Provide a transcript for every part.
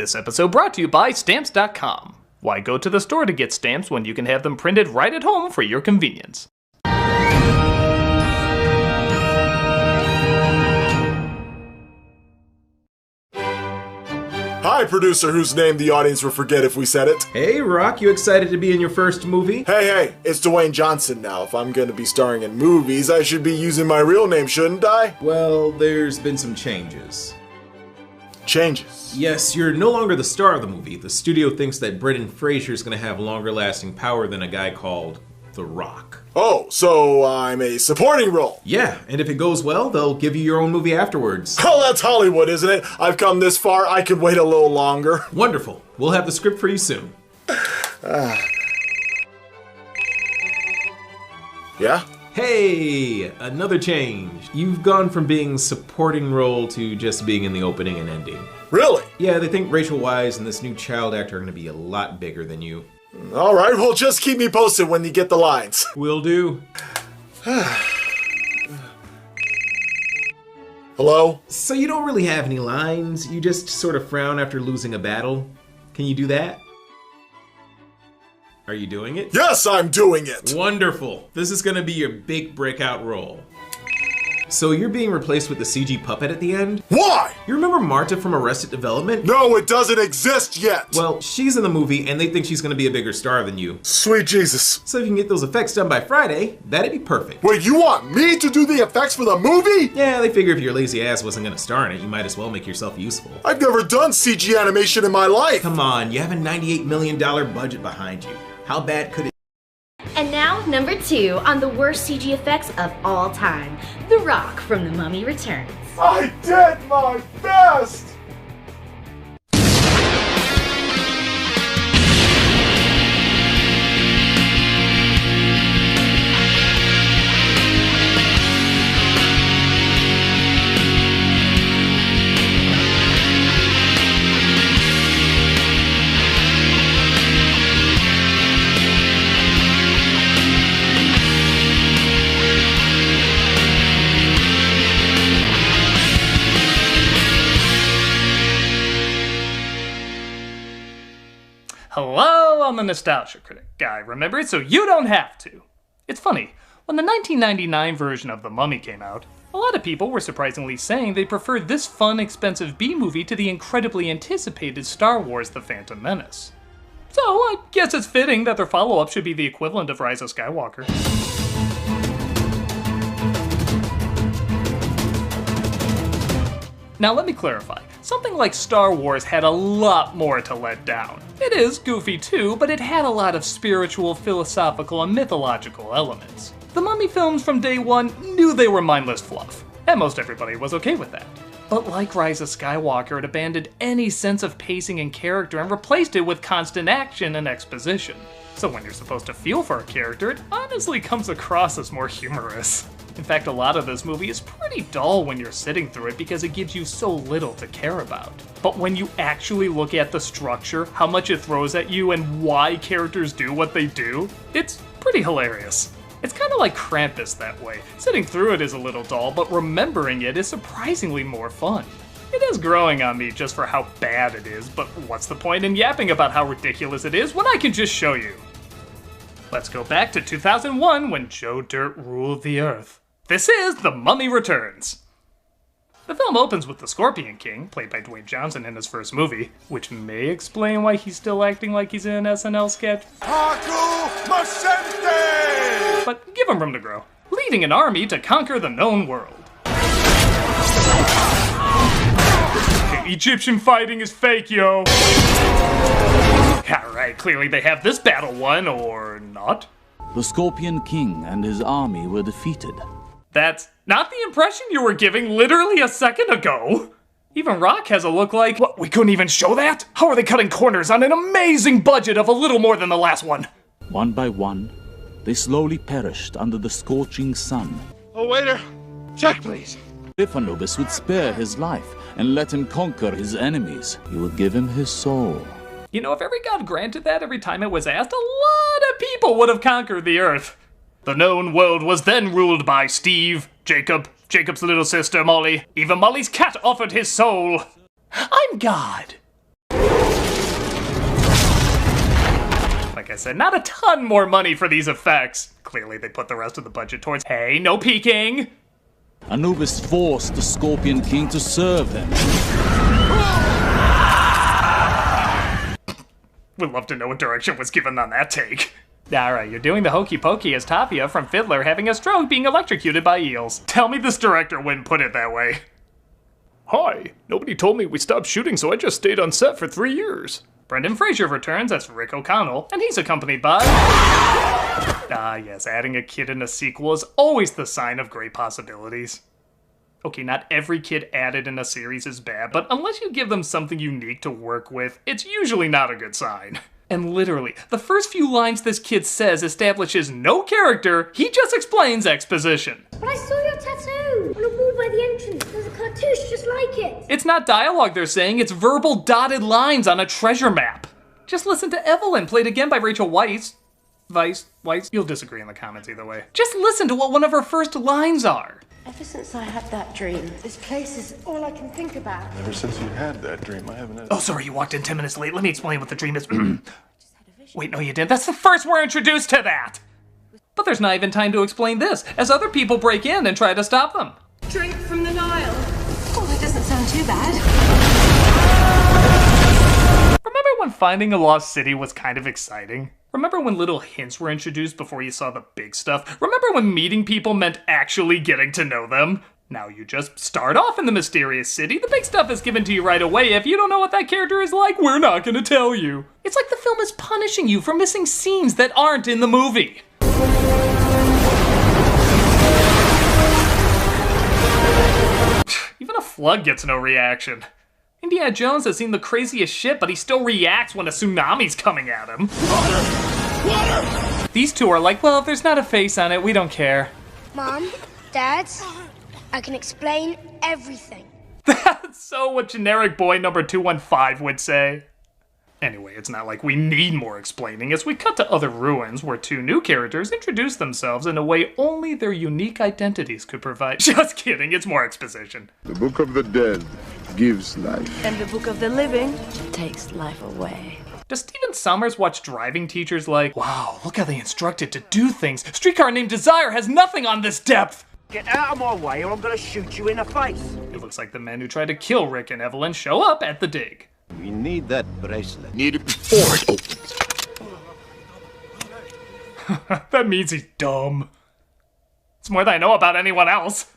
This episode brought to you by Stamps.com. Why go to the store to get stamps when you can have them printed right at home for your convenience? Hi, producer whose name the audience will forget if we said it. Hey, Rock, you excited to be in your first movie? Hey, it's Dwayne Johnson now. If I'm gonna be starring in movies, I should be using my real name, shouldn't I? Well, there's been some changes. Changes? Yes, you're no longer the star of the movie. The studio thinks that Brendan Fraser's gonna have longer lasting power than a guy called The Rock. Oh, so I'm a supporting role. Yeah, and if it goes well, they'll give you your own movie afterwards. Oh, that's Hollywood, isn't it? I've come this far, I could wait a little longer. Wonderful. We'll have the script for you soon. Yeah? Hey, another change. You've gone from being supporting role to just being in the opening and ending. Really? Yeah, they think Rachel Weisz and this new child actor are gonna be a lot bigger than you. Alright, well just keep me posted when you get the lines. Will do. Hello? So you don't really have any lines, you just sort of frown after losing a battle. Can you do that? Are you doing it? Yes, I'm doing it! Wonderful. This is gonna be your big breakout role. So you're being replaced with the CG puppet at the end? Why? You remember Marta from Arrested Development? No, it doesn't exist yet! Well, she's in the movie and they think she's gonna be a bigger star than you. Sweet Jesus. So if you can get those effects done by Friday, that'd be perfect. Wait, you want me to do the effects for the movie? Yeah, they figure if your lazy ass wasn't gonna star in it, you might as well make yourself useful. I've never done CG animation in my life! Come on, you have a $98 million budget behind you. How bad could it? And now, number 2 on the worst CG effects of all time. The Rock from The Mummy Returns. I did my best! Hello, I'm the Nostalgia Critic guy. Remember it so you don't have to. It's funny, when the 1999 version of The Mummy came out, a lot of people were surprisingly saying they preferred this fun, expensive B-movie to the incredibly anticipated Star Wars The Phantom Menace. So I guess it's fitting that their follow-up should be the equivalent of Rise of Skywalker. Now let me clarify, something like Star Wars had a lot more to let down. It is goofy too, but it had a lot of spiritual, philosophical, and mythological elements. The Mummy films from day one knew they were mindless fluff, and most everybody was okay with that. But like Rise of Skywalker, it abandoned any sense of pacing and character and replaced it with constant action and exposition. So when you're supposed to feel for a character, it honestly comes across as more humorous. In fact, a lot of this movie is pretty dull when you're sitting through it because it gives you so little to care about. But when you actually look at the structure, how much it throws at you, and why characters do what they do, it's pretty hilarious. It's kind of like Krampus that way. Sitting through it is a little dull, but remembering it is surprisingly more fun. It is growing on me just for how bad it is, but what's the point in yapping about how ridiculous it is when I can just show you? Let's go back to 2001 when Joe Dirt ruled the earth. This is The Mummy Returns. The film opens with the Scorpion King, played by Dwayne Johnson in his first movie, which may explain why he's still acting like he's in an SNL sketch. But give him room to grow, leading an army to conquer the known world. The Egyptian fighting is fake, yo. Alright, clearly they have this battle won, or not. The Scorpion King and his army were defeated. That's not the impression you were giving literally a second ago. Even Rock has a look like, what, we couldn't even show that? How are they cutting corners on an amazing budget of a little more than the last one? One by one, they slowly perished under the scorching sun. Oh, waiter, check please. If Anubis would spare his life and let him conquer his enemies, he would give him his soul. You know, if every god granted that every time it was asked, a lot of people would have conquered the earth. The known world was then ruled by Steve, Jacob, Jacob's little sister Molly. Even Molly's cat offered his soul. I'm God. Like I said, not a ton more money for these effects. Clearly they put the rest of the budget towards, hey, no peeking! Anubis forced the Scorpion King to serve him. Would love to know what direction was given on that take. Alright, you're doing the hokey pokey as Tapia from Fiddler having a stroke being electrocuted by eels. Tell me this director wouldn't put it that way. Hi, nobody told me we stopped shooting, so I just stayed on set for 3 years. Brendan Fraser returns as Rick O'Connell, and he's accompanied by... yes, adding a kid in a sequel is always the sign of great possibilities. Okay, not every kid added in a series is bad, but unless you give them something unique to work with, it's usually not a good sign. And literally, the first few lines this kid says establishes no character, he just explains exposition. But I saw your tattoo on a wall by the entrance. There's a cartouche just like it. It's not dialogue they're saying, it's verbal dotted lines on a treasure map. Just listen to Evelyn, played again by Rachel Weisz. Weisz? You'll disagree in the comments either way. Just listen to what one of her first lines are. Ever since I had that dream, this place is all I can think about. Ever since you had that dream, I haven't had... Oh, sorry, you walked in 10 minutes late. Let me explain what the dream is. Wait, no, you didn't. That's the first we're introduced to that! But there's not even time to explain this, as other people break in and try to stop them. Drink from the Nile. Oh, that doesn't sound too bad. Remember when finding a lost city was kind of exciting? Remember when little hints were introduced before you saw the big stuff? Remember when meeting people meant actually getting to know them? Now you just start off in the mysterious city, the big stuff is given to you right away. If you don't know what that character is like, we're not gonna tell you. It's like the film is punishing you for missing scenes that aren't in the movie. Even a flood gets no reaction. Indiana Jones has seen the craziest shit, but he still reacts when a tsunami's coming at him. Water! These two are like, well, if there's not a face on it, we don't care. Mom, Dad, I can explain everything. That's so what generic boy number 215 would say. Anyway, it's not like we need more explaining as we cut to other ruins where two new characters introduce themselves in a way only their unique identities could provide. Just kidding, it's more exposition. The Book of the Dead gives life. And the Book of the Living takes life away. Does Stephen Sommers watch driving teachers like, wow, look how they instructed to do things. Streetcar Named Desire has nothing on this depth. Get out of my way or I'm gonna shoot you in the face. It looks like the men who tried to kill Rick and Evelyn show up at the dig. We need that bracelet. Need it before it opens. That means he's dumb. It's more than I know about anyone else.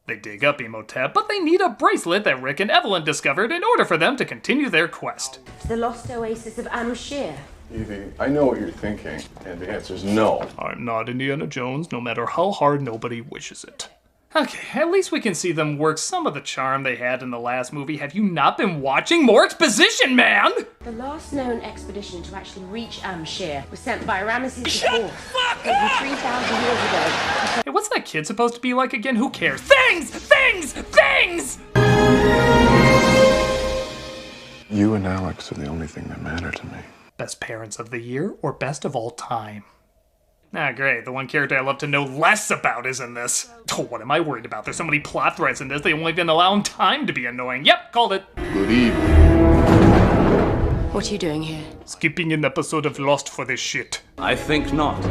They dig up Imhotep, but they need a bracelet that Rick and Evelyn discovered in order for them to continue their quest. The lost oasis of Amshir. Evie, I know what you're thinking, and the answer's no. I'm not Indiana Jones, no matter how hard nobody wishes it. Okay, at least we can see them work some of the charm they had in the last movie. Have you not been watching? More exposition, man! The last known expedition to actually reach Amshir was sent by Ramesses IV over 3,000 years ago. Hey, what's that kid supposed to be like again? Who cares? Things! Things! Things! You and Alex are the only thing that matter to me. Best parents of the year or best of all time? Ah, great. The one character I love to know less about is in this. Oh, what am I worried about? There's so many plot threads in this, they won't even allow him time to be annoying. Yep, called it. Good evening. What are you doing here? Skipping an episode of Lost for this shit. I think not.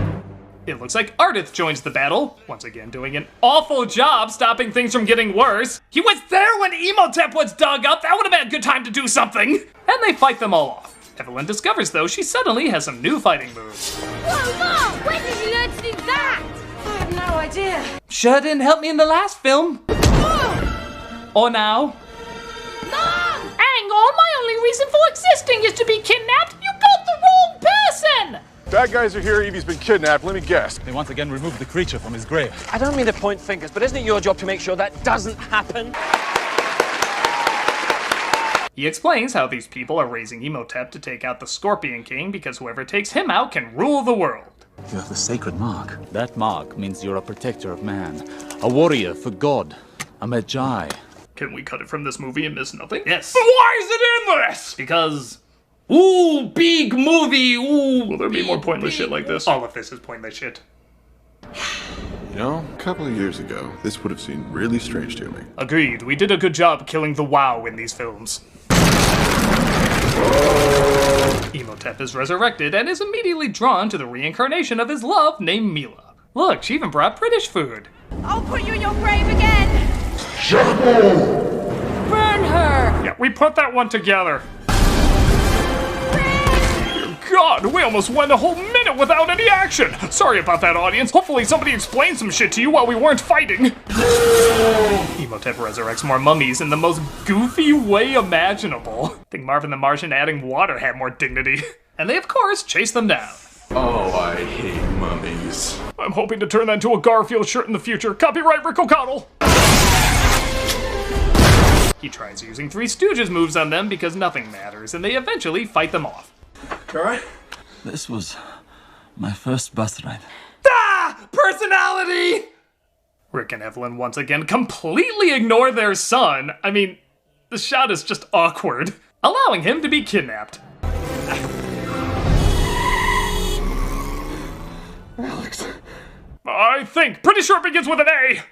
It looks like Ardith joins the battle, once again doing an awful job stopping things from getting worse. He was there when Imhotep was dug up. That would have been a good time to do something. And they fight them all off. Evelyn discovers, though, she suddenly has some new fighting moves. Whoa, Mom! When did you learn to do that? I have no idea. Sure didn't help me in the last film. Or now. Mom! Hang on, my only reason for existing is to be kidnapped. You got the wrong person! Bad guys are here, Evie's been kidnapped, let me guess. They once again removed the creature from his grave. I don't mean to point fingers, but isn't it your job to make sure that doesn't happen? He explains how these people are raising Imhotep to take out the Scorpion King because whoever takes him out can rule the world. You have the sacred mark. That mark means you're a protector of man, a warrior for God, a Magi. Can we cut it from this movie and miss nothing? Yes. But why is it in this? Because, ooh, big movie, ooh. Will there be more pointless shit like this? All of this is pointless shit. You know, a couple of years ago, this would have seemed really strange to me. Agreed. We did a good job killing the WoW in these films. Imhotep is resurrected and is immediately drawn to the reincarnation of his love named Mila. Look, she even brought British food. I'll put you in your grave again! Burn her! Yeah, we put that one together. God, we almost went a whole minute without any action! Sorry about that, audience. Hopefully somebody explained some shit to you while we weren't fighting. Imhotep resurrects more mummies in the most goofy way imaginable. I think Marvin the Martian adding water had more dignity. And they, of course, chase them down. Oh, I hate mummies. I'm hoping to turn that into a Garfield shirt in the future. Copyright Rick O'Connell! He tries using Three Stooges moves on them because nothing matters, and they eventually fight them off. Alright? This was my first bus ride. Ah! Personality! Rick and Evelyn once again completely ignore their son. I mean, the shot is just awkward, allowing him to be kidnapped. Alex. I think. Pretty sure it begins with an A.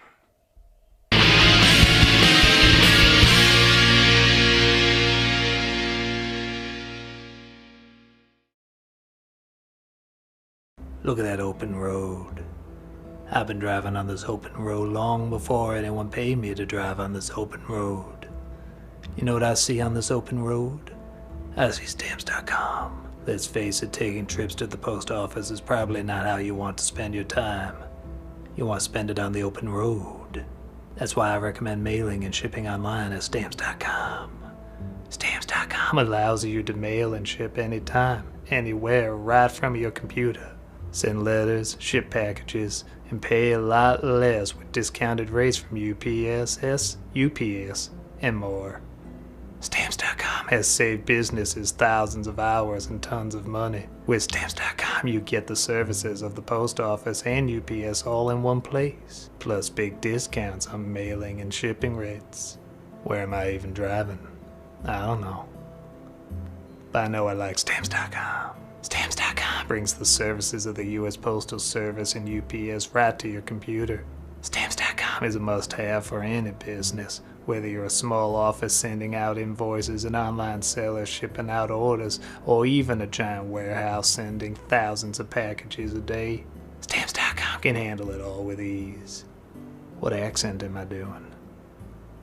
Look at that open road. I've been driving on this open road long before anyone paid me to drive on this open road. You know what I see on this open road? I see stamps.com. Let's face it, taking trips to the post office is probably not how you want to spend your time. You want to spend it on the open road. That's why I recommend mailing and shipping online at stamps.com. Stamps.com allows you to mail and ship anytime, anywhere, right from your computer. Send letters, ship packages, and pay a lot less with discounted rates from UPS, and more. Stamps.com has saved businesses thousands of hours and tons of money. With Stamps.com, you get the services of the post office and UPS all in one place, plus big discounts on mailing and shipping rates. Where am I even driving? I don't know. But I know I like Stamps.com. Stamps.com brings the services of the U.S. Postal Service and UPS right to your computer. Stamps.com is a must-have for any business, whether you're a small office sending out invoices, an online seller shipping out orders, or even a giant warehouse sending thousands of packages a day. Stamps.com can handle it all with ease. What accent am I doing?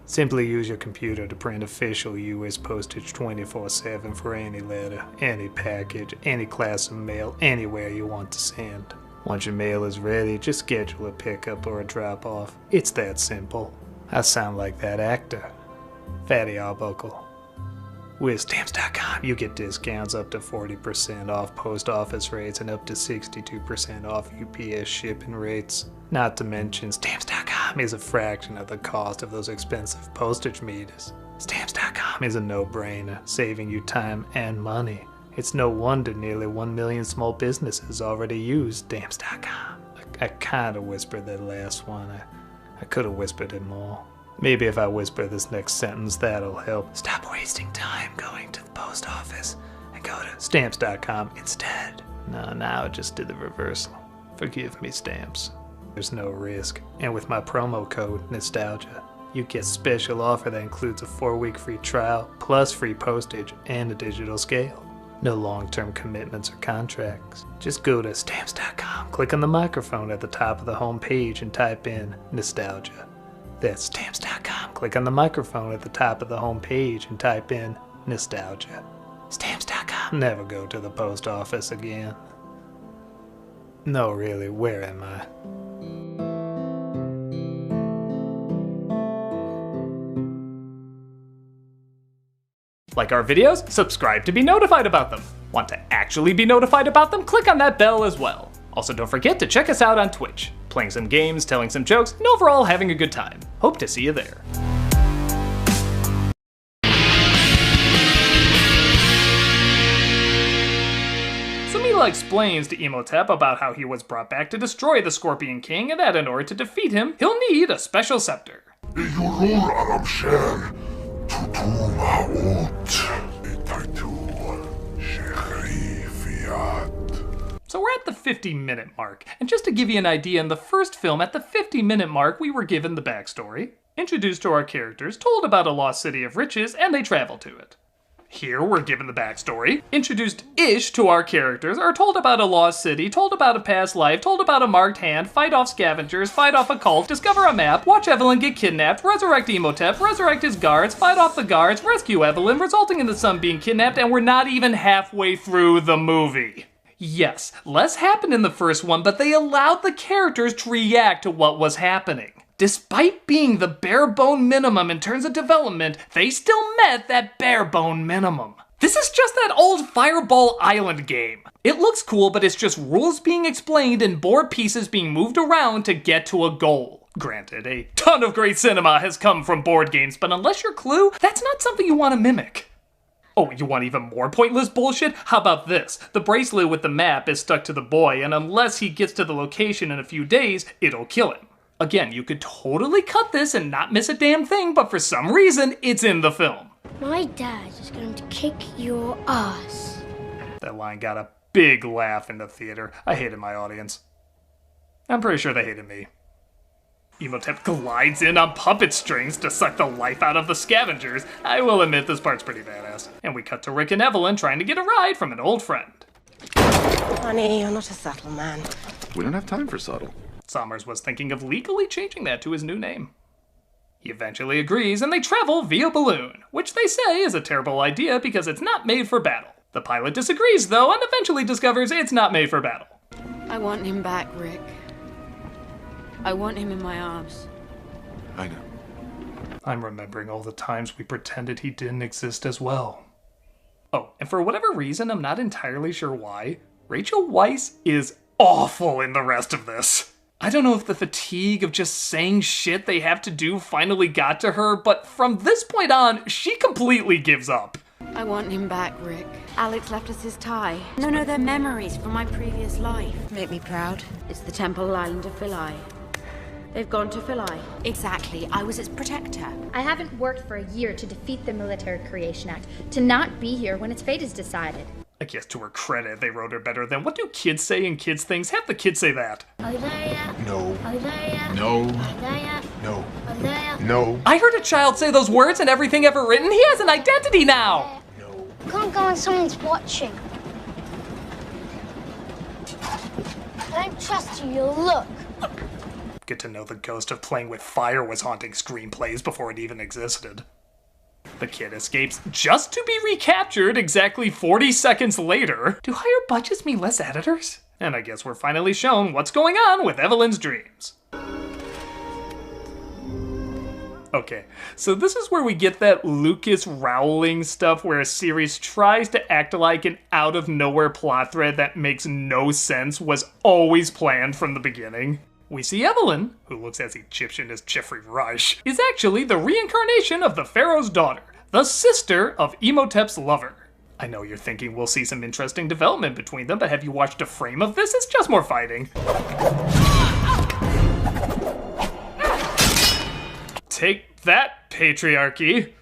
Simply use your computer to print official U.S. postage 24/7 for any letter, any package, any class of mail, anywhere you want to send. Once your mail is ready, just schedule a pickup or a drop-off. It's that simple. I sound like that actor, Fatty Arbuckle. With Stamps.com, you get discounts up to 40% off post office rates and up to 62% off UPS shipping rates. Not to mention, Stamps.com is a fraction of the cost of those expensive postage meters. Stamps.com is a no-brainer, saving you time and money. It's no wonder nearly 1 million small businesses already use Stamps.com. I kinda whispered that last one. I could've whispered it more. Maybe if I whisper this next sentence, that'll help. Stop wasting time going to the post office and go to Stamps.com instead. No, now I just did the reversal. Forgive me, Stamps. There's no risk. And with my promo code, Nostalgia, you get special offer that includes a 4-week free trial, plus free postage and a digital scale. No long-term commitments or contracts. Just go to Stamps.com, click on the microphone at the top of the home page and type in Nostalgia. That's Stamps.com, click on the microphone at the top of the home page and type in Nostalgia. Stamps.com, never go to the post office again. No, really, where am I? Like our videos? Subscribe to be notified about them. Want to actually be notified about them? Click on that bell as well. Also, don't forget to check us out on Twitch. Playing some games, telling some jokes, and overall having a good time. Hope to see you there. So Mila explains to Imhotep about how he was brought back to destroy the Scorpion King, and that in order to defeat him, he'll need a special scepter. So we're at the 50-minute mark, and just to give you an idea, in the first film, at the 50-minute mark, we were given the backstory, introduced to our characters, told about a lost city of riches, and they travel to it. Here we're given the backstory, introduced-ish to our characters, are told about a lost city, told about a past life, told about a marked hand, fight off scavengers, fight off a cult, discover a map, watch Evelyn get kidnapped, resurrect Imhotep, resurrect his guards, fight off the guards, rescue Evelyn, resulting in the son being kidnapped, and we're not even halfway through the movie. Yes, less happened in the first one, but they allowed the characters to react to what was happening. Despite being the bare bone minimum in terms of development, they still met that bare bone minimum. This is just that old Fireball Island game. It looks cool, but it's just rules being explained and board pieces being moved around to get to a goal. Granted, a ton of great cinema has come from board games, but unless you're Clue, that's not something you want to mimic. Oh, you want even more pointless bullshit? How about this? The bracelet with the map is stuck to the boy, and unless he gets to the location in a few days, it'll kill him. Again, you could totally cut this and not miss a damn thing, but for some reason, it's in the film. My dad is going to kick your ass. That line got a big laugh in the theater. I hated my audience. I'm pretty sure they hated me. Imhotep glides in on puppet strings to suck the life out of the scavengers. I will admit this part's pretty badass. And we cut to Rick and Evelyn trying to get a ride from an old friend. Honey, you're not a subtle man. We don't have time for subtle. Sommers was thinking of legally changing that to his new name. He eventually agrees and they travel via balloon, which they say is a terrible idea because it's not made for battle. The pilot disagrees though and eventually discovers it's not made for battle. I want him back, Rick. I want him in my arms. I know. I'm remembering all the times we pretended he didn't exist as well. Oh, and for whatever reason, I'm not entirely sure why, Rachel Weisz is awful in the rest of this. I don't know if the fatigue of just saying shit they have to do finally got to her, but from this point on, she completely gives up. I want him back, Rick. Alex left us his tie. No, they're memories from my previous life. Make me proud. It's the Temple Island of Philae. They've gone to Philae. Exactly. I was its protector. I haven't worked for a year to defeat the Military Creation Act, to not be here when its fate is decided. I guess to her credit, they wrote her better than what do kids say in kids' things? Have the kids say that. Are you there yet? No. Are you there yet? No. Are you there yet? No. Are you there yet? No. I heard a child say those words in everything ever written. He has an identity now. No. You can't go when someone's watching. I don't trust you, you'll look. Good to know the ghost of playing with fire was haunting screenplays before it even existed. The kid escapes just to be recaptured exactly 40 seconds later. Do higher budgets mean less editors? And I guess we're finally shown what's going on with Evelyn's dreams. Okay, so this is where we get that Lucas Rowling stuff where a series tries to act like an out-of-nowhere plot thread that makes no sense was always planned from the beginning. We see Evelyn, who looks as Egyptian as Jeffrey Rush, is actually the reincarnation of the Pharaoh's daughter, the sister of Imhotep's lover. I know you're thinking we'll see some interesting development between them, but have you watched a frame of this? It's just more fighting. Take that, patriarchy!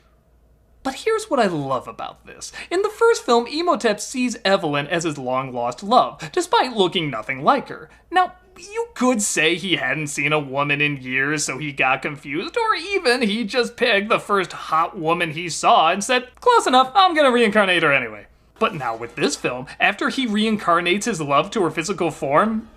But here's what I love about this. In the first film, Imhotep sees Evelyn as his long-lost love, despite looking nothing like her. Now, you could say he hadn't seen a woman in years, so he got confused, or even he just picked the first hot woman he saw and said, close enough, I'm gonna reincarnate her anyway. But now with this film, after he reincarnates his love to her physical form,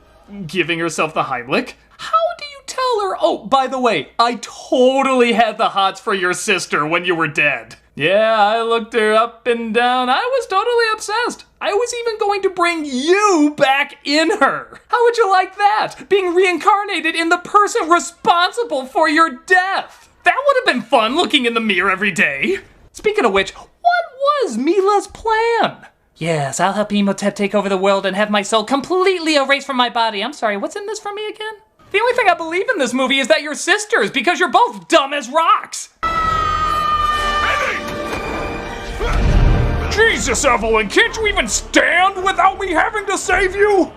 giving herself the Heimlich, how do you tell her, oh, by the way, I totally had the hots for your sister when you were dead? Yeah, I looked her up and down. I was totally obsessed. I was even going to bring you back in her. How would you like that? Being reincarnated in the person responsible for your death. That would have been fun looking in the mirror every day. Speaking of which, what was Mila's plan? Yes, I'll help Imhotep take over the world and have my soul completely erased from my body. I'm sorry, what's in this for me again? The only thing I believe in this movie is that you're sisters because you're both dumb as rocks. Jesus, Evelyn, can't you even stand without me having to save you?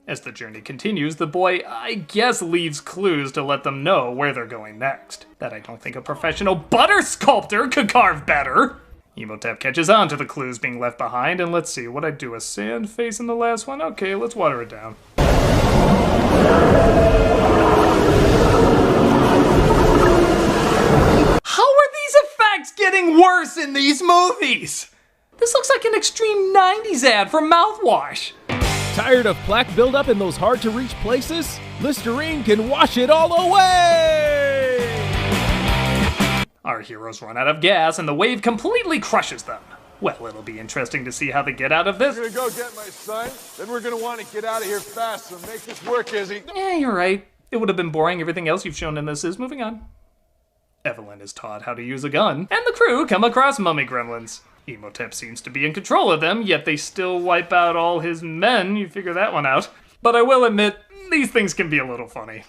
As the journey continues, the boy, I guess, leaves clues to let them know where they're going next. That I don't think a professional butter sculptor could carve better. Imhotep catches on to the clues being left behind, and let's see, what'd I do, a sand face in the last one? Okay, let's water it down. How are these effects getting worse in these movies? This looks like an extreme 90s ad for mouthwash. Tired of plaque buildup in those hard-to-reach places? Listerine can wash it all away! Our heroes run out of gas and the wave completely crushes them. Well, it'll be interesting to see how they get out of this. We're gonna go get my son, then we're gonna want to get out of here fast, so make this work, Izzy. Yeah, you're right. It would have been boring. Everything else you've shown in this is moving on. Evelyn is taught how to use a gun, and the crew come across mummy gremlins. Imhotep seems to be in control of them, yet they still wipe out all his men. You figure that one out. But I will admit, these things can be a little funny.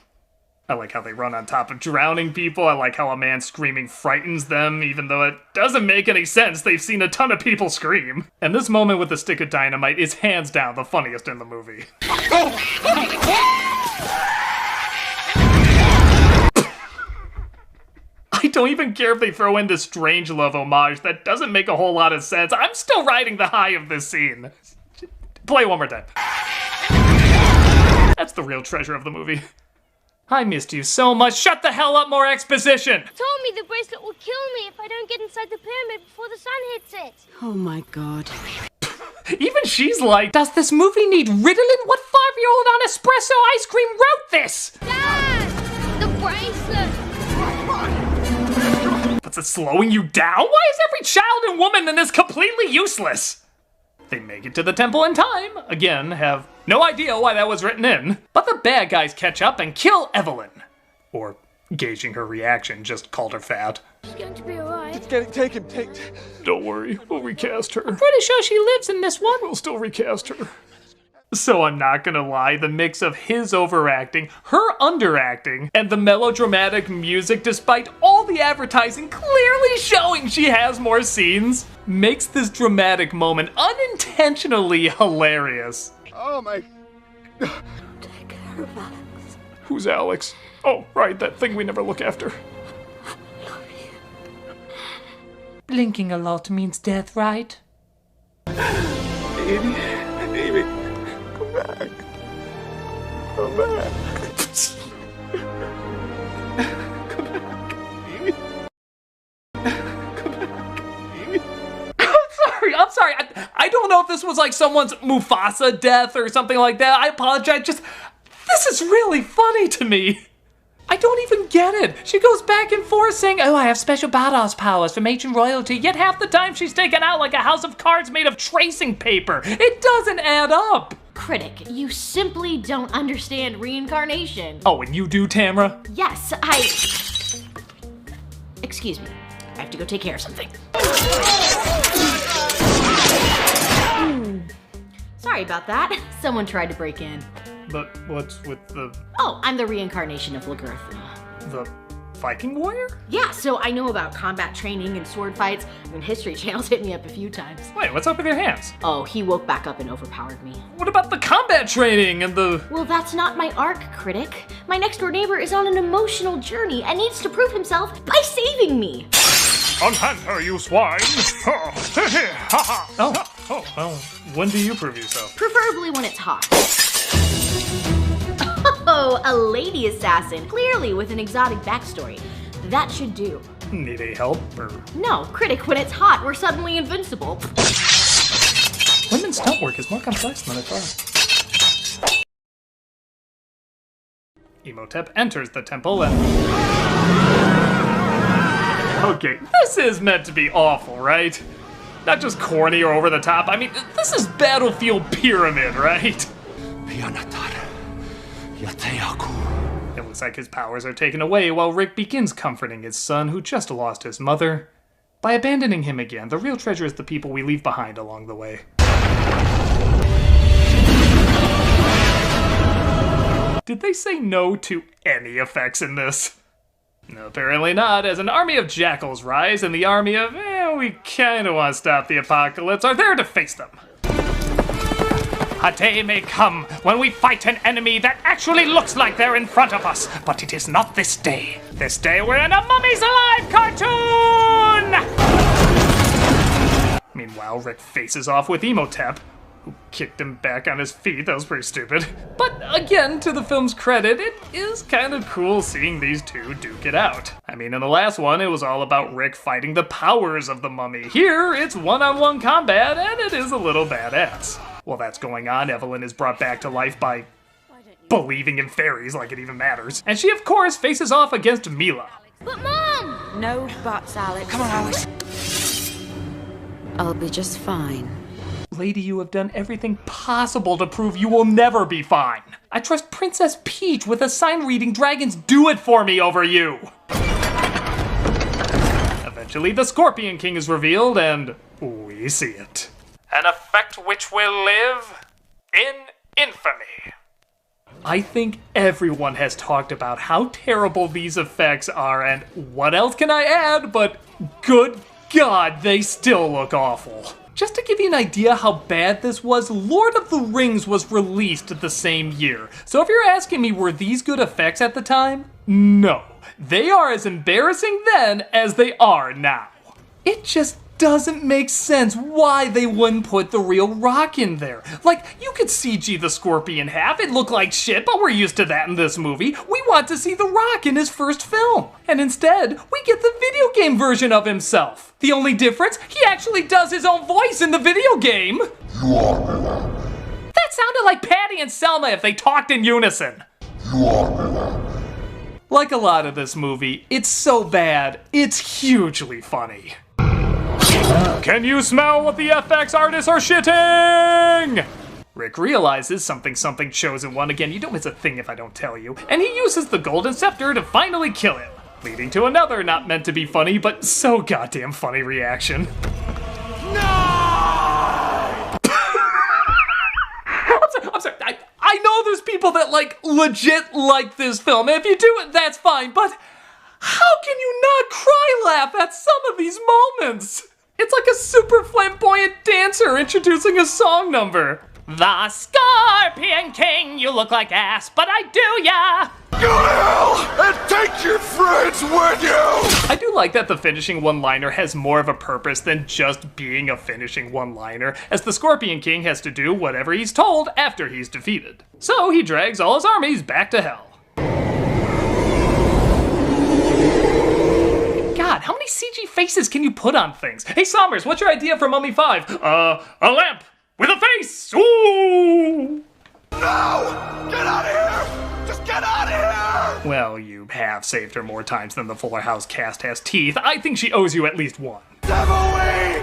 I like how they run on top of drowning people. I like how a man screaming frightens them, even though it doesn't make any sense. They've seen a ton of people scream. And this moment with the stick of dynamite is hands down the funniest in the movie. I don't even care if they throw in this Strangelove homage. That doesn't make a whole lot of sense. I'm still riding the high of this scene. Play it one more time. That's the real treasure of the movie. I missed you so much. Shut the hell up, more exposition! Told me the bracelet will kill me if I don't get inside the pyramid before the sun hits it. Oh my god. Even she's like, does this movie need Ritalin? What 5-year-old on espresso ice cream wrote this? Dad! The bracelet! What's it slowing you down? Why is every child and woman in this completely useless? They make it to the temple in time. Again, have no idea why that was written in. But the bad guys catch up and kill Evelyn. Or, gauging her reaction, just called her fat. She's going to be alright. Take him. Don't worry, we'll recast her. I'm pretty sure she lives in this one. We'll still recast her. So I'm not gonna lie, the mix of his overacting, her underacting, and the melodramatic music, despite all the advertising clearly showing she has more scenes, makes this dramatic moment unintentionally hilarious. Oh my... Take care of Alex. Who's Alex? Oh, right, that thing we never look after. Love you. Blinking a lot means death, right? Amy, come back. Come back. Come back, Amy. Come back, Amy. I'm sorry. I don't know if this was like someone's Mufasa death or something like that. I apologize. This is really funny to me. I don't even get it. She goes back and forth saying, oh, I have special badass powers from ancient royalty, yet half the time she's taken out like a house of cards made of tracing paper. It doesn't add up. Critic, you simply don't understand reincarnation. Oh, and you do, Tamra? Yes, Excuse me. I have to go take care of something. Sorry about that. Someone tried to break in. But what's with the... Oh, I'm the reincarnation of Lagertha. The Viking warrior? Yeah, so I know about combat training and sword fights. I mean, History Channel's hit me up a few times. Wait, what's up with your hands? Oh, he woke back up and overpowered me. What about the combat training and the... Well, that's not my arc, Critic. My next door neighbor is on an emotional journey and needs to prove himself by saving me. Unhand her, you swine! Oh, well, when do you prove yourself? Preferably when it's hot. Oh, a lady assassin, clearly with an exotic backstory. That should do. Need any help, or...? No, Critic, when it's hot, we're suddenly invincible. Women's stunt work is more complex than I thought. Imhotep enters the temple and... Okay, this is meant to be awful, right? Not just corny or over the top. I mean, this is Battlefield Pyramid, right? It looks like his powers are taken away while Rick begins comforting his son who just lost his mother. By abandoning him again, the real treasure is the people we leave behind along the way. Did they say no to any effects in this? No, apparently not, as an army of jackals rise and the army of, we kinda want to stop the apocalypse, are there to face them. A day may come when we fight an enemy that actually looks like they're in front of us, but it is not this day. This day we're in a Mummies Alive cartoon! Meanwhile, Rick faces off with Imhotep, who kicked him back on his feet. That was pretty stupid. But again, to the film's credit, it is kind of cool seeing these two duke it out. I mean, in the last one, it was all about Rick fighting the powers of the mummy. Here, it's one-on-one combat, and it is a little badass. While that's going on, Evelyn is brought back to life by believing in fairies like it even matters. And she, of course, faces off against Mila. But Mom! No buts, Alex. Come on, Alex. I'll be just fine. Lady, you have done everything possible to prove you will never be fine. I trust Princess Peach with a sign-reading dragons do it for me over you. Eventually, the Scorpion King is revealed, and we see it. An effect which will live in infamy. I think everyone has talked about how terrible these effects are, and what else can I add but good God, they still look awful. Just to give you an idea how bad this was, Lord of the Rings was released the same year. So if you're asking me, were these good effects at the time? No. They are as embarrassing then as they are now. It just doesn't make sense why they wouldn't put the real Rock in there. Like, you could CG the Scorpion half, it looked like shit, but we're used to that in this movie. We want to see the Rock in his first film. And instead, we get the video game version of himself. The only difference, he actually does his own voice in the video game. You are Miller. That sounded like Patty and Selma if they talked in unison. You are Miller. Like a lot of this movie, it's so bad, it's hugely funny. Can you smell what the FX artists are shitting? Rick realizes something chosen one again. You don't miss a thing if I don't tell you. And he uses the golden scepter to finally kill him, leading to another not meant to be funny, but so goddamn funny reaction. No! I'm sorry. I know there's people that legit like this film. And if you do it, that's fine. But how can you not cry laugh at some of these moments? It's like a super flamboyant dancer introducing a song number. The Scorpion King, you look like ass, but I do ya! Go to hell and take your friends with you! I do like that the finishing one-liner has more of a purpose than just being a finishing one-liner, as the Scorpion King has to do whatever he's told after he's defeated. So he drags all his armies back to hell. God, how many CG faces can you put on things? Hey Sommers, what's your idea for Mummy 5? A lamp with a face! Ooh! No! Get out of here! Just get out of here! Well, you have saved her more times than the Fuller House cast has teeth. I think she owes you at least one. Devilwing!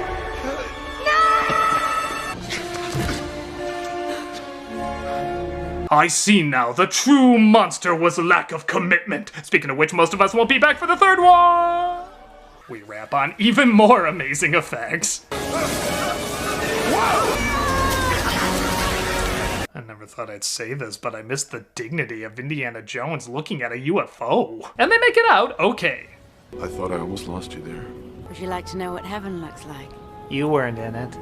I see now, the true monster was lack of commitment. Speaking of which, most of us won't be back for the third one. We wrap on even more amazing effects. I never thought I'd say this, but I missed the dignity of Indiana Jones looking at a UFO. And they make it out okay. I thought I almost lost you there. Would you like to know what heaven looks like? You weren't in it.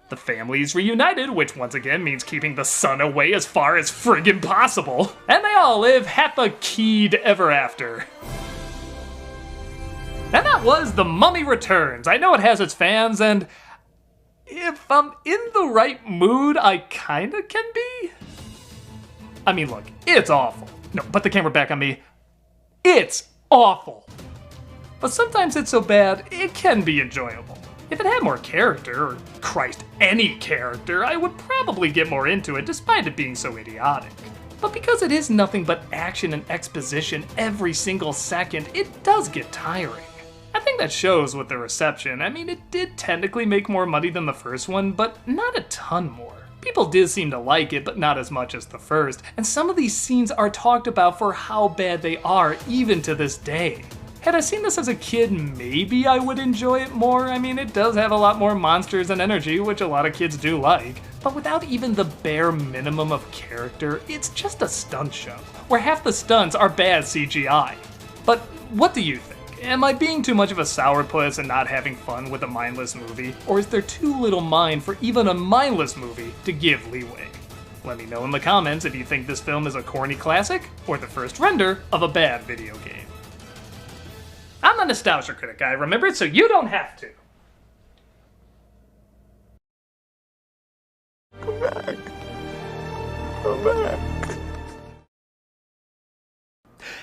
The family's reunited, which once again means keeping the sun away as far as friggin' possible. And they all live happy-keyed ever after. And that was The Mummy Returns. I know it has its fans, and if I'm in the right mood, I kinda can be. I mean, look, it's awful. No, put the camera back on me. It's awful. But sometimes it's so bad, it can be enjoyable. If it had more character, or Christ, any character, I would probably get more into it despite it being so idiotic. But because it is nothing but action and exposition every single second, it does get tiring. I think that shows with the reception. I mean, it did technically make more money than the first one, but not a ton more. People did seem to like it, but not as much as the first, and some of these scenes are talked about for how bad they are, even to this day. Had I seen this as a kid, maybe I would enjoy it more. I mean, it does have a lot more monsters and energy, which a lot of kids do like. But without even the bare minimum of character, it's just a stunt show, where half the stunts are bad CGI. But what do you think? Am I being too much of a sourpuss and not having fun with a mindless movie? Or is there too little mind for even a mindless movie to give leeway? Let me know in the comments if you think this film is a corny classic, or the first render of a bad video game. I'm a nostalgia critic, I remember it, so you don't have to.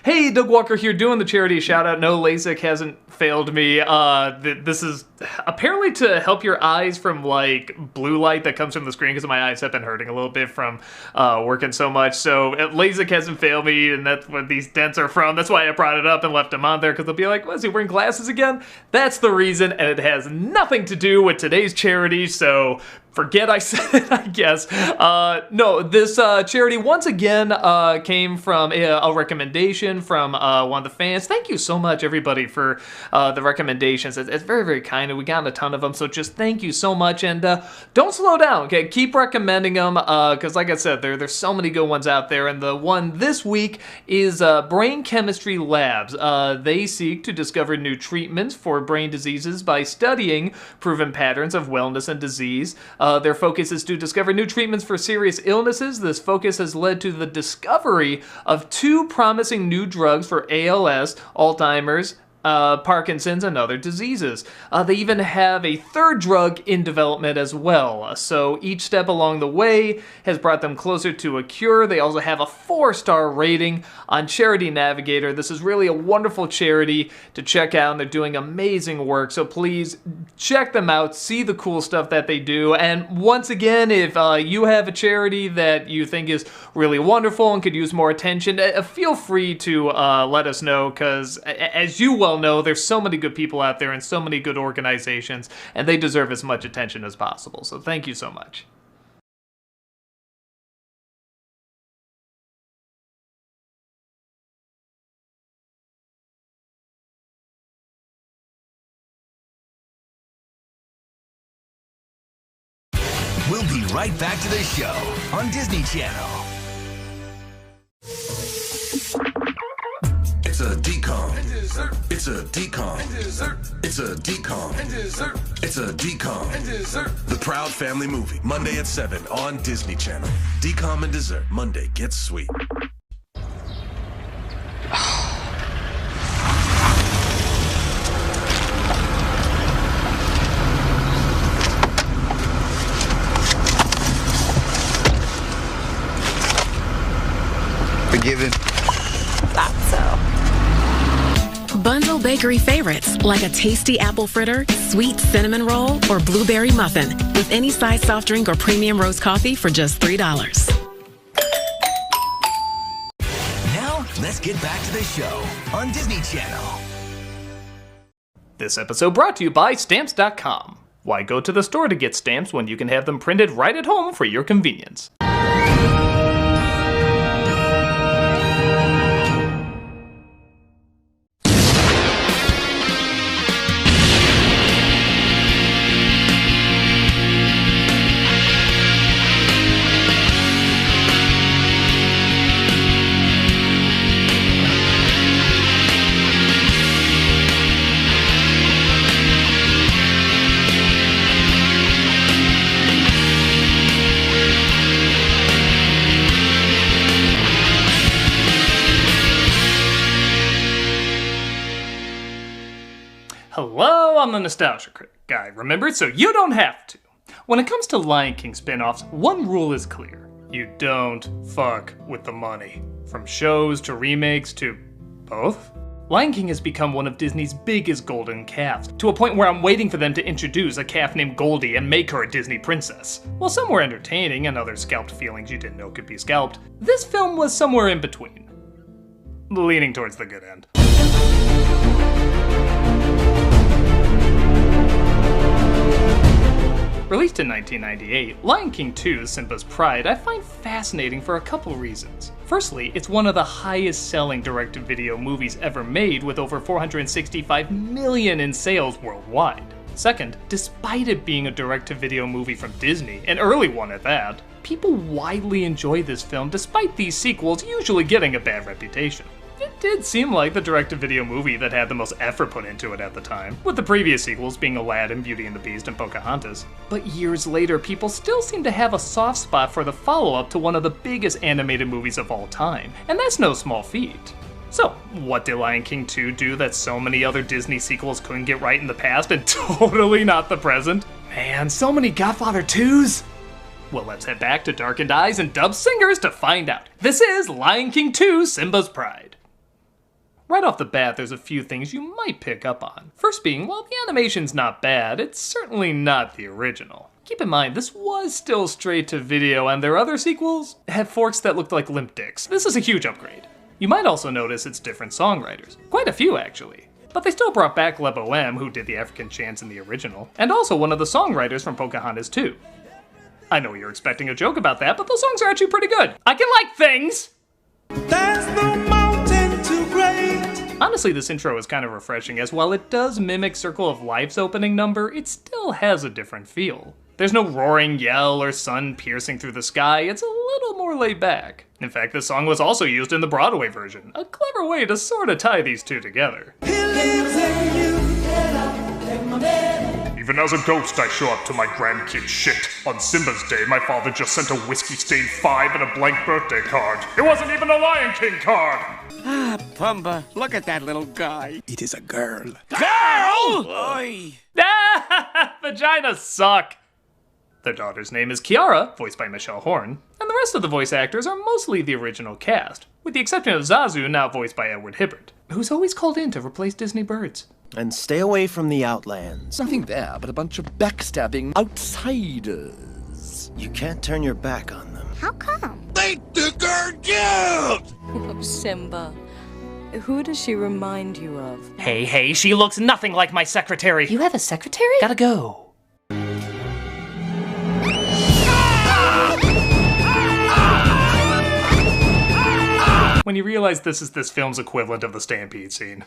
Hey, Doug Walker here doing the charity shout out. No, LASIK hasn't failed me. This is apparently to help your eyes from like blue light that comes from the screen because my eyes have been hurting a little bit from working so much. So LASIK hasn't failed me, and that's what these dents are from. That's why I brought it up and left them on there because they'll be like, "Was he wearing glasses again?" That's the reason, and it has nothing to do with today's charity. So forget I said it, I guess. No, this charity once again came from a recommendation from one of the fans. Thank you so much, everybody, for the recommendations. It's very, very kind, and we got a ton of them, so just thank you so much, and don't slow down, okay? Keep recommending them, because like I said, there's so many good ones out there, and the one this week is Brain Chemistry Labs. They seek to discover new treatments for brain diseases by studying proven patterns of wellness and disease. Their focus is to discover new treatments for serious illnesses. This focus has led to the discovery of 2 promising new drugs for ALS, Alzheimer's, Parkinson's, and other diseases. They even have a 3rd drug in development as well. So each step along the way has brought them closer to a cure. They also have a 4-star rating on Charity Navigator. This is really a wonderful charity to check out, and they're doing amazing work. So please check them out, see the cool stuff that they do. And once again, if you have a charity that you think is really wonderful and could use more attention, feel free to let us know, because as you well know, there's so many good people out there and so many good organizations, and they deserve as much attention as possible. So thank you so much. We'll be right back to the show on Disney Channel. It's a decom. It's a decom. It's a decom. It's a decom. The Proud Family Movie, Monday at 7 on Disney Channel. Decom and dessert. Monday gets sweet. Forgiven. Thought so. Bundle bakery favorites like a tasty apple fritter, sweet cinnamon roll, or blueberry muffin with any size soft drink or premium roast coffee for just $3. Now, let's get back to the show on Disney Channel. This episode brought to you by Stamps.com. Why go to the store to get stamps when you can have them printed right at home for your convenience? Hello, I'm the Nostalgia Critic guy, remember? So you don't have to. When it comes to Lion King spin-offs, one rule is clear. You don't fuck with the money. From shows to remakes to both. Lion King has become one of Disney's biggest golden calves, to a point where I'm waiting for them to introduce a calf named Goldie and make her a Disney princess. While some were entertaining and others scalped feelings you didn't know could be scalped, this film was somewhere in between. Leaning towards the good end. Released in 1998, Lion King 2: Simba's Pride I find fascinating for a couple reasons. Firstly, it's one of the highest selling direct-to-video movies ever made, with over 465 million in sales worldwide. Second, despite it being a direct-to-video movie from Disney, an early one at that, people widely enjoy this film despite these sequels usually getting a bad reputation. It did seem like the direct-to-video movie that had the most effort put into it at the time, with the previous sequels being Aladdin, Beauty and the Beast, and Pocahontas. But years later, people still seem to have a soft spot for the follow-up to one of the biggest animated movies of all time, and that's no small feat. So, what did Lion King 2 do that so many other Disney sequels couldn't get right in the past and totally not the present? Man, so many Godfather 2s! Well, let's head back to Darkened Eyes and Dubbed Singers to find out. This is Lion King 2: Simba's Pride. Right off the bat, there's a few things you might pick up on. First being, while the animation's not bad, it's certainly not the original. Keep in mind, this was still straight to video, and their other sequels had forks that looked like limp dicks. This is a huge upgrade. You might also notice it's different songwriters. Quite a few, actually. But they still brought back Le Bohème, who did the African chants in the original, and also one of the songwriters from Pocahontas 2. I know you're expecting a joke about that, but those songs are actually pretty good. I can like things! There's no mountain too great. Honestly, this intro is kind of refreshing, as while it does mimic Circle of Life's opening number, it still has a different feel. There's no roaring yell or sun piercing through the sky, it's a little more laid back. In fact, this song was also used in the Broadway version, a clever way to sort of tie these two together. Even as a ghost, I show up to my grandkid's shit. On Simba's day, my father just sent a whiskey-stained 5 and a blank birthday card. It wasn't even a Lion King card! Ah, Pumbaa, look at that little guy. It is a girl. Girl! Oi! Vaginas suck! Their daughter's name is Kiara, voiced by Michelle Horn, and the rest of the voice actors are mostly the original cast, with the exception of Zazu, now voiced by Edward Hibbert, who's always called in to replace Disney birds. And stay away from the Outlands. Nothing there but a bunch of backstabbing outsiders. You can't turn your back on them. How come? They took her cute! Oh, Simba. Who does she remind you of? Hey, she looks nothing like my secretary. You have a secretary? Gotta go. When you realize this is this film's equivalent of the Stampede scene.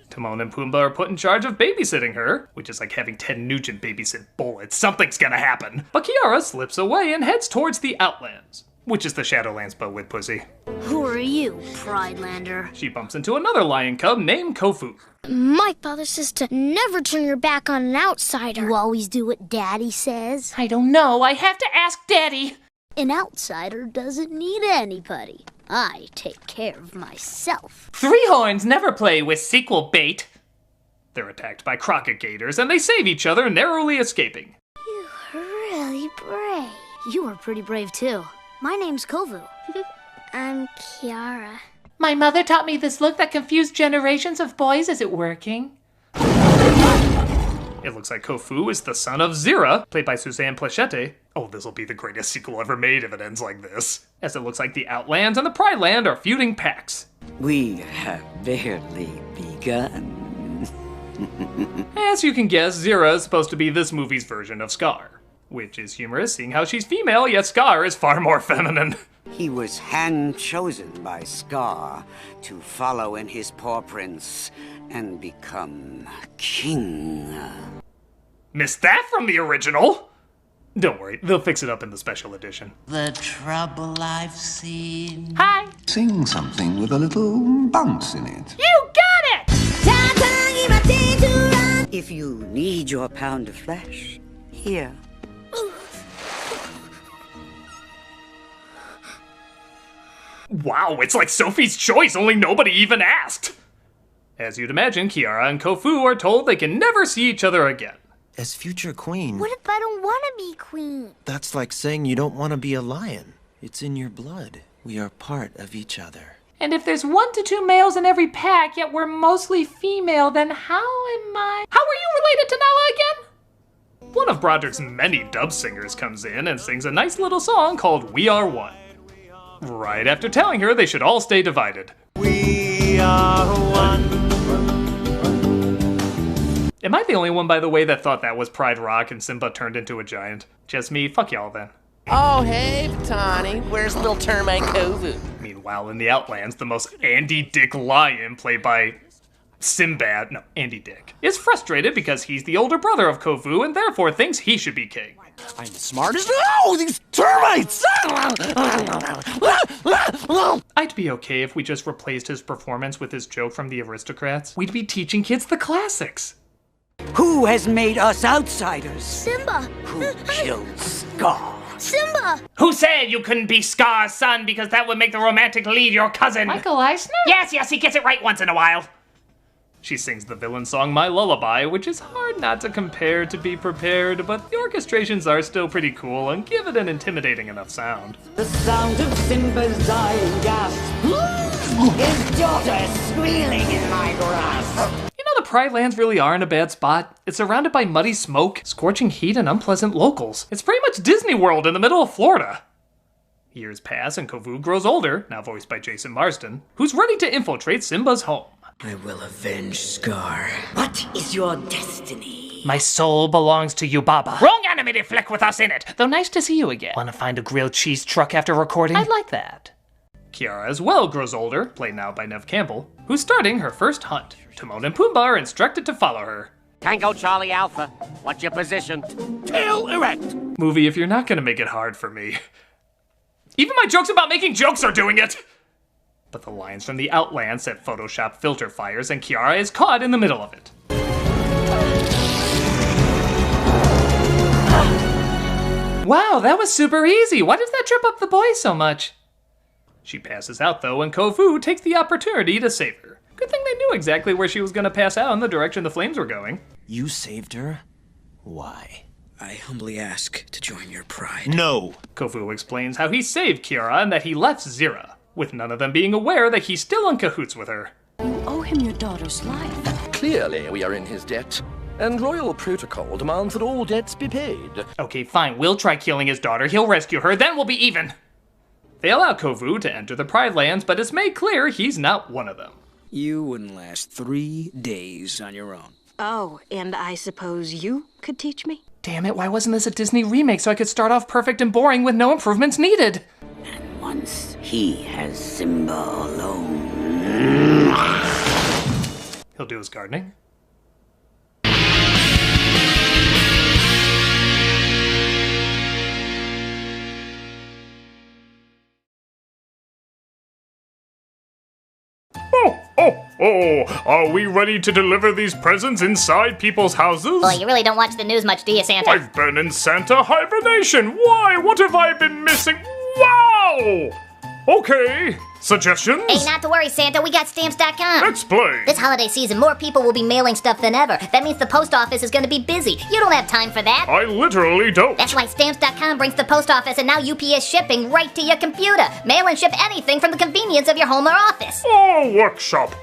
Timon and Pumbaa are put in charge of babysitting her, which is like having Ted Nugent babysit bullets. Something's gonna happen. But Kiara slips away and heads towards the Outlands, which is the Shadowlands but with pussy. Who are you, Pridelander? She bumps into another lion cub named Kofu. My father says to never turn your back on an outsider. You always do what Daddy says. I don't know. I have to ask Daddy. An outsider doesn't need anybody. I take care of myself. Three horns never play with sequel bait. They're attacked by crocket gators, and they save each other, narrowly escaping. You're really brave. You are pretty brave, too. My name's Kovu. I'm Kiara. My mother taught me this look that confused generations of boys. Is it working? It looks like Kofu is the son of Zira, played by Suzanne Plachette. Oh, this'll be the greatest sequel ever made if it ends like this. As it looks like the Outlands and the Prideland are feuding packs. We have barely begun. As you can guess, Zira is supposed to be this movie's version of Scar. Which is humorous, seeing how she's female, yet Scar is far more feminine. He was hand-chosen by Scar to follow in his paw prints and become king. Missed that from the original? Don't worry, they'll fix it up in the special edition. The trouble I've seen. Hi. Sing something with a little bounce in it. You got it! If you need your pound of flesh, here. Wow, it's like Sophie's Choice, only nobody even asked! As you'd imagine, Kiara and Kofu are told they can never see each other again. As future queen, What if I don't want to be queen? that's like saying you don't want to be a lion. It's in your blood. We are part of each other. And if there's 1 to 2 males in every pack, yet we're mostly female, then how am I? How are you related to Nala again? One of Broderick's many dub singers comes in and sings a nice little song called We Are One. Right after telling her they should all stay divided. We are one. Am I the only one, by the way, that thought that was Pride Rock and Simba turned into a giant? Just me? Fuck y'all then. Oh, hey, Tawny. Where's little termite Kovu? Meanwhile, in the Outlands, the most Andy Dick lion, played by Andy Dick, is frustrated because he's the older brother of Kofu and therefore thinks he should be king. I'm the smartest. No, these termites! I'd be okay if we just replaced his performance with his joke from The Aristocrats. We'd be teaching kids the classics. Who has made us outsiders? Simba! Who killed Scar? Simba! Who said you couldn't be Scar's son because that would make the romantic lead your cousin? Michael Eisner? Yes, he gets it right once in a while. She sings the villain song My Lullaby, which is hard not to compare to Be Prepared, but the orchestrations are still pretty cool and give it an intimidating enough sound. The sound of Simba's dying gasp. His daughter squealing in my grasp. You know the Pride Lands really are in a bad spot? It's surrounded by muddy smoke, scorching heat, and unpleasant locals. It's pretty much Disney World in the middle of Florida. Years pass and Kovu grows older, now voiced by Jason Marsden, who's ready to infiltrate Simba's home. I will avenge Scar. What is your destiny? My soul belongs to you, Baba. Wrong animated flick with us in it! Though nice to see you again. Wanna find a grilled cheese truck after recording? I'd like that. Kiara as well grows older, played now by Neve Campbell, who's starting her first hunt. Timon and Pumbaa are instructed to follow her. Tango Charlie Alpha, what's your position? Tail erect. Movie, if you're not gonna make it hard for me. Even my jokes about making jokes are doing it! But the lines from the Outland set Photoshop filter fires and Kiara is caught in the middle of it. Wow, that was super easy. Why does that trip up the boys so much? She passes out though, and Kovu takes the opportunity to save her. Good thing they knew exactly where she was gonna pass out and the direction the flames were going. You saved her? Why? I humbly ask to join your pride. No! Kovu explains how he saved Kiara and that he left Zira, with none of them being aware that he's still in cahoots with her. You owe him your daughter's life. Clearly, we are in his debt, and royal protocol demands that all debts be paid. Okay, fine, we'll try killing his daughter, he'll rescue her, then we'll be even! They allow Kovu to enter the Pride Lands, but it's made clear he's not one of them. You wouldn't last 3 days on your own. Oh, and I suppose you could teach me? Damn it, why wasn't this a Disney remake so I could start off perfect and boring with no improvements needed? And once he has Simba alone... He'll do his gardening. Are we ready to deliver these presents inside people's houses? Boy, you really don't watch the news much, do you, Santa? I've been in Santa hibernation. Why? What have I been missing? Wow! Okay, suggestions? Hey, not to worry, Santa, we got Stamps.com. Explain. This holiday season, more people will be mailing stuff than ever. That means the post office is gonna be busy. You don't have time for that. I literally don't. That's why Stamps.com brings the post office and now UPS shipping right to your computer. Mail and ship anything from the convenience of your home or office. Oh, workshop.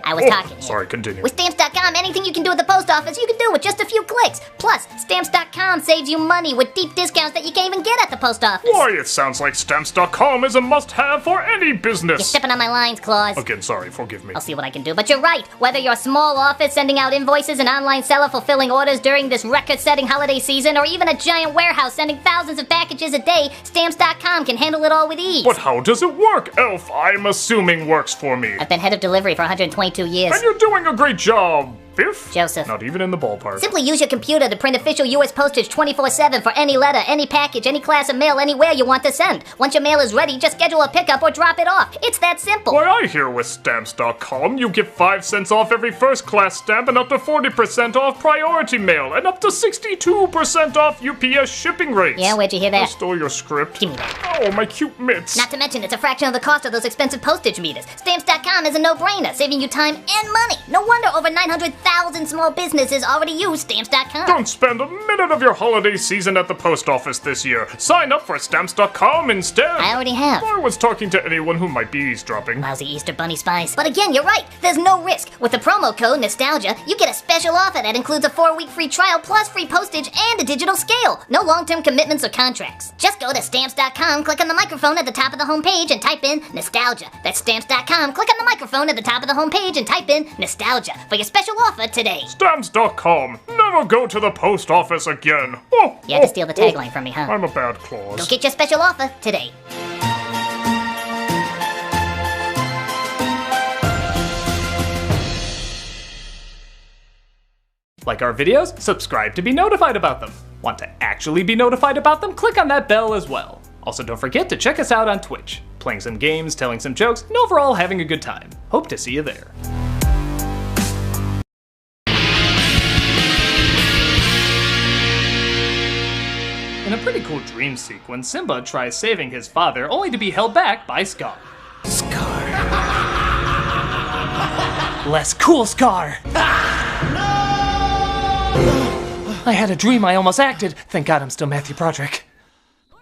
I was talking here. Sorry, continue. With Stamps.com, anything you can do at the post office, you can do with just a few clicks. Plus, Stamps.com saves you money with deep discounts that you can't even get at the post office. Why, it sounds like Stamps.com is a must-have for any business. You're stepping on my lines, Claus. Again, sorry, forgive me. I'll see what I can do, but you're right. Whether you're a small office sending out invoices, an online seller fulfilling orders during this record-setting holiday season, or even a giant warehouse sending thousands of packages a day, Stamps.com can handle it all with ease. But how does it work? Elf, I'm assuming works for me. I've been head of delivery for 122 years. And you're doing a great job, Biff. Joseph. Not even in the ballpark. Simply use your computer to print official US postage 24/7 for any letter, any package, any class of mail, anywhere you want to send. Once your mail is ready, just schedule a pickup or drop it off. It's that simple. Why, I hear with Stamps.com you get 5 cents off every first-class stamp and up to 40% off priority mail and up to 62% off UPS shipping rates. Yeah, where'd you hear that? I stole your script. Give me that. Oh, my cute mitts. Not to mention, it's a fraction of the cost of those expensive postage meters. Stamps.com is a no-brainer, saving you time and money. No wonder over 900,000 small businesses already use Stamps.com. Don't spend a minute of your holiday season at the post office this year. Sign up for Stamps.com instead. I already have. I was talking to anyone who might be eavesdropping. Lousy Easter Bunny spies. But again, you're right. There's no risk. With the promo code Nostalgia, you get a special offer that includes a 4-week free trial plus free postage and a digital scale. No long-term commitments or contracts. Just go to Stamps.com, click on the microphone at the top of the homepage and type in Nostalgia. That's Stamps.com, click on the microphone at the top of the homepage and type in Nostalgia for your special offer today. Stamps.com. Never go to the post office again. You had to steal the tagline from me, huh? I'm a bad Claus. Go get your special offer today. Like our videos? Subscribe to be notified about them. Want to actually be notified about them? Click on that bell as well. Also, don't forget to check us out on Twitch. Playing some games, telling some jokes, and overall having a good time. Hope to see you there. In a pretty cool dream sequence, Simba tries saving his father only to be held back by Scar. Scar. Less cool, Scar! I had a dream I almost acted. Thank God I'm still Matthew Broderick.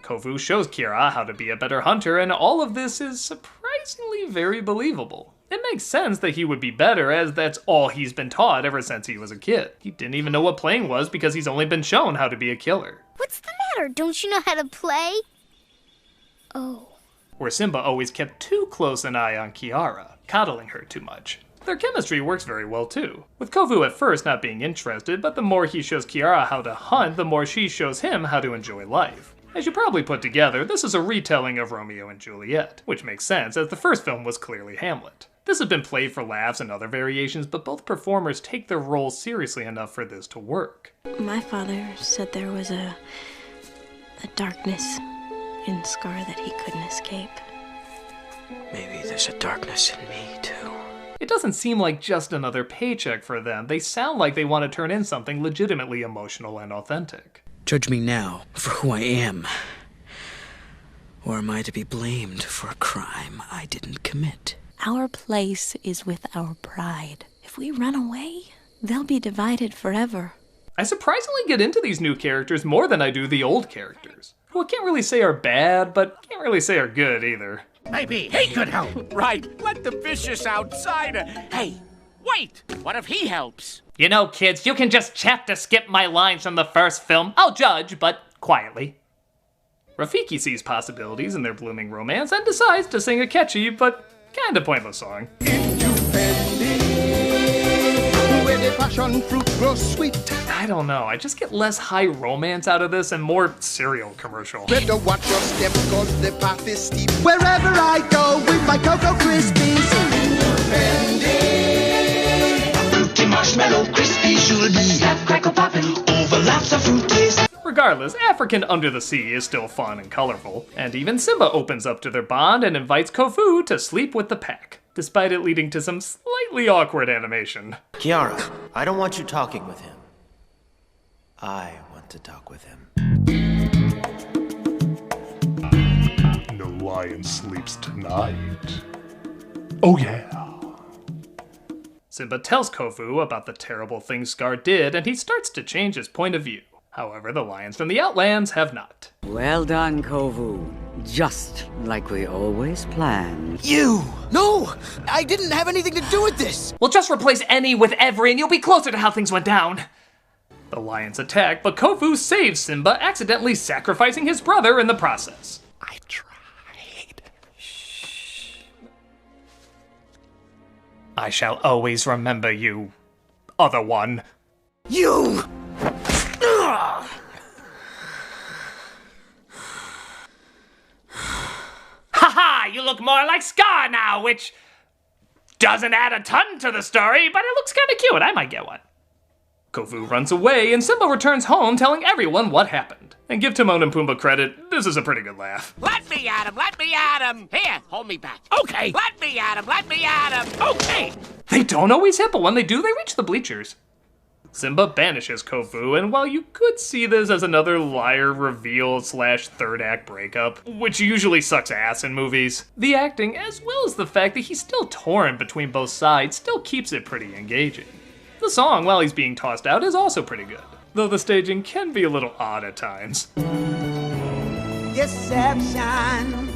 Kovu shows Kiara how to be a better hunter, and all of this is surprisingly very believable. It makes sense that he would be better, as that's all he's been taught ever since he was a kid. He didn't even know what playing was because he's only been shown how to be a killer. What's the matter? Don't you know how to play? Oh. Where Simba always kept too close an eye on Kiara, coddling her too much. Their chemistry works very well too, with Kovu at first not being interested, but the more he shows Kiara how to hunt, the more she shows him how to enjoy life. As you probably put together, this is a retelling of Romeo and Juliet, which makes sense as the first film was clearly Hamlet. This has been played for laughs and other variations, but both performers take their roles seriously enough for this to work. My father said there was a darkness in Scar that he couldn't escape. Maybe there's a darkness in me, too. It doesn't seem like just another paycheck for them. They sound like they want to turn in something legitimately emotional and authentic. Judge me now for who I am. Or am I to be blamed for a crime I didn't commit? Our place is with our pride. If we run away, they'll be divided forever. I surprisingly get into these new characters more than I do the old characters, who I can't really say are bad, but can't really say are good either. Maybe he could help. Right, let the vicious outsider. Hey, wait, what if he helps? You know, kids, you can just chapter skip my lines from the first film. I'll judge, but quietly. Rafiki sees possibilities in their blooming romance and decides to sing a catchy, but kinda pointless song. Where the passion fruit grows sweet. I don't know, I just get less high romance out of this and more cereal commercial. Better watch your step, cause the path is steep. Wherever I go with my Cocoa Krispies. Fruity marshmallow Krispies, you'll be snap, crackle, poppin' over lots of fruities. Regardless, African Under the Sea is still fun and colorful, and even Simba opens up to their bond and invites Kovu to sleep with the pack, despite it leading to some slightly awkward animation. Kiara, I don't want you talking with him. I want to talk with him. No lion sleeps tonight. Oh yeah. Simba tells Kovu about the terrible things Scar did, and he starts to change his point of view. However, the lions from the Outlands have not. Well done, Kovu. Just like we always planned. You! No! I didn't have anything to do with this! We'll just replace any with every and you'll be closer to how things went down. The lions attack, but Kovu saves Simba, accidentally sacrificing his brother in the process. I tried. Shh. I shall always remember you, other one. You! Haha, you look more like Scar now, which doesn't add a ton to the story, but it looks kinda cute. I might get one. Kovu runs away, and Simba returns home telling everyone what happened. And give Timon and Pumbaa credit, this is a pretty good laugh. Let me at him, let me at him. Here, hold me back. Okay. Let me at him, let me at him. Okay. They don't always hit, but when they do, they reach the bleachers. Simba banishes Kovu, and while you could see this as another liar reveal / third act breakup, which usually sucks ass in movies, the acting, as well as the fact that he's still torn between both sides, still keeps it pretty engaging. The song, while he's being tossed out, is also pretty good, though the staging can be a little odd at times. Deception,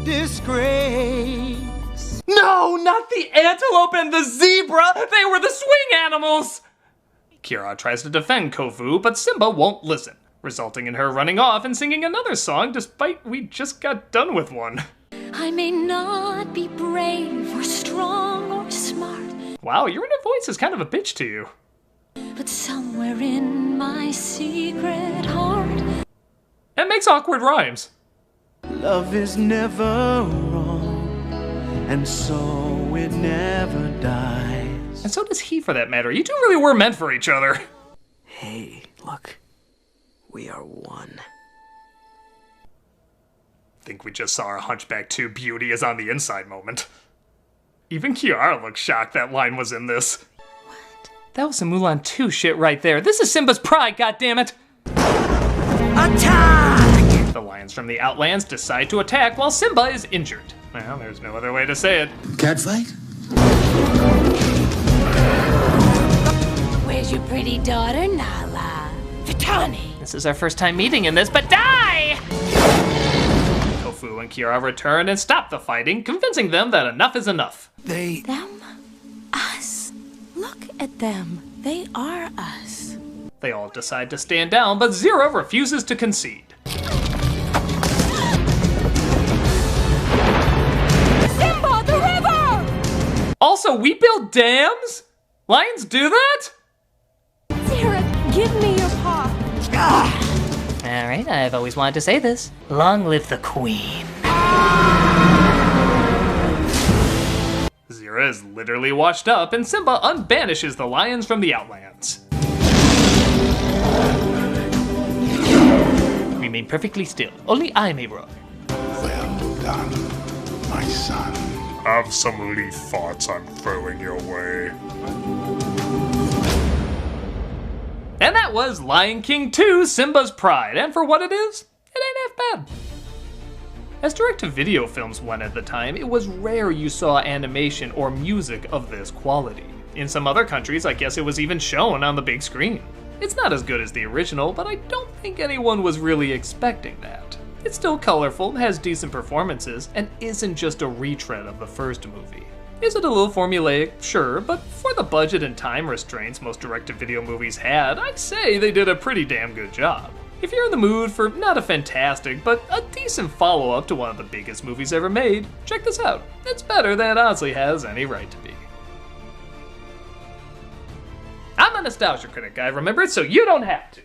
disgrace. No, not the antelope and the zebra! They were the swing animals! Kiara tries to defend Kovu, but Simba won't listen, resulting in her running off and singing another song despite we just got done with one. I may not be brave or strong or smart. Wow, your inner voice is kind of a bitch to you. But somewhere in my secret heart. It makes awkward rhymes. Love is never wrong, and so it never dies. And so does he, for that matter. You two really were meant for each other. Hey, look. We are one. Think we just saw our Hunchback 2 beauty is on the inside moment. Even Kiara looked shocked that line was in this. What? That was some Mulan 2 shit right there. This is Simba's pride, goddammit! Attack! The lions from the Outlands decide to attack while Simba is injured. Well, there's no other way to say it. Cat fight? How's your pretty daughter, Nala? Vitani! This is our first time meeting in this, but die! Kofu and Kiara return and stop the fighting, convincing them that enough is enough. Them? Us. Look at them. They are us. They all decide to stand down, but Zero refuses to concede. Simba, the river! Also, we build dams? Lions do that? Zero, give me your paw. Alright, I've always wanted to say this. Long live the Queen. Zira is literally washed up, and Simba unbanishes the lions from the Outlands. Remain perfectly still. Only I may roar. Well done, my son. Have some leaf thoughts I'm throwing your way. And that was Lion King 2, Simba's Pride, and for what it is, it ain't half bad. As direct-to-video films went at the time, it was rare you saw animation or music of this quality. In some other countries, I guess it was even shown on the big screen. It's not as good as the original, but I don't think anyone was really expecting that. It's still colorful, has decent performances, and isn't just a retread of the first movie. Is it a little formulaic? Sure, but for the budget and time restraints most direct-to-video movies had, I'd say they did a pretty damn good job. If you're in the mood for not a fantastic, but a decent follow-up to one of the biggest movies ever made, check this out. It's better than it honestly has any right to be. I'm a nostalgia critic, guy, remember it, so you don't have to.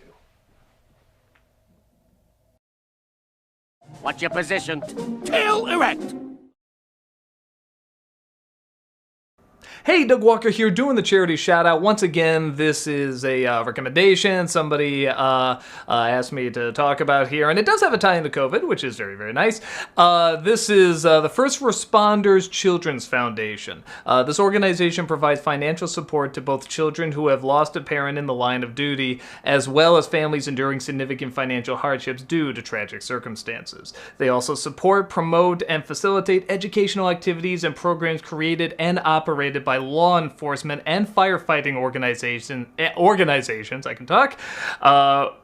What's your position? Tail erect! Hey, Doug Walker here, doing the charity shout out. Once again, this is a recommendation somebody asked me to talk about here, and it does have a tie into COVID, which is very, very nice. This is the First Responders Children's Foundation. This organization provides financial support to both children who have lost a parent in the line of duty, as well as families enduring significant financial hardships due to tragic circumstances. They also support, promote, and facilitate educational activities and programs created and operated by law enforcement and firefighting organizations, I can talk,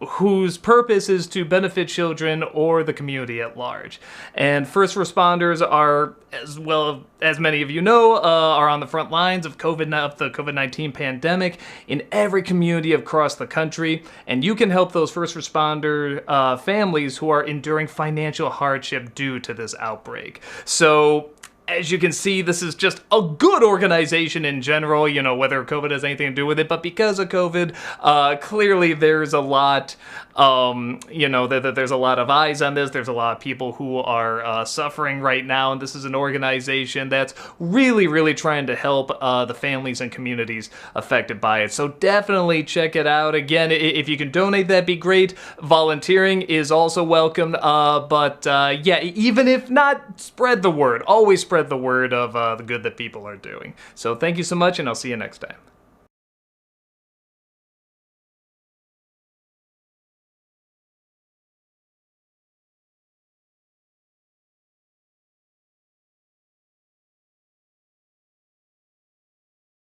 whose purpose is to benefit children or the community at large. And first responders are, as well as many of you know, are on the front lines of the COVID-19 pandemic in every community across the country, and you can help those first responder families who are enduring financial hardship due to this outbreak. So, as you can see, this is just a good organization in general, you know, whether COVID has anything to do with it, but because of COVID, clearly there's a lot, you know, there's a lot of eyes on this, there's a lot of people who are suffering right now, and this is an organization that's really, really trying to help the families and communities affected by it. So definitely check it out. Again, if you can donate, that'd be great. Volunteering is also welcome, but yeah, even if not, spread the word. Always spread the word of the good that people are doing. So thank you so much, and I'll see you next time.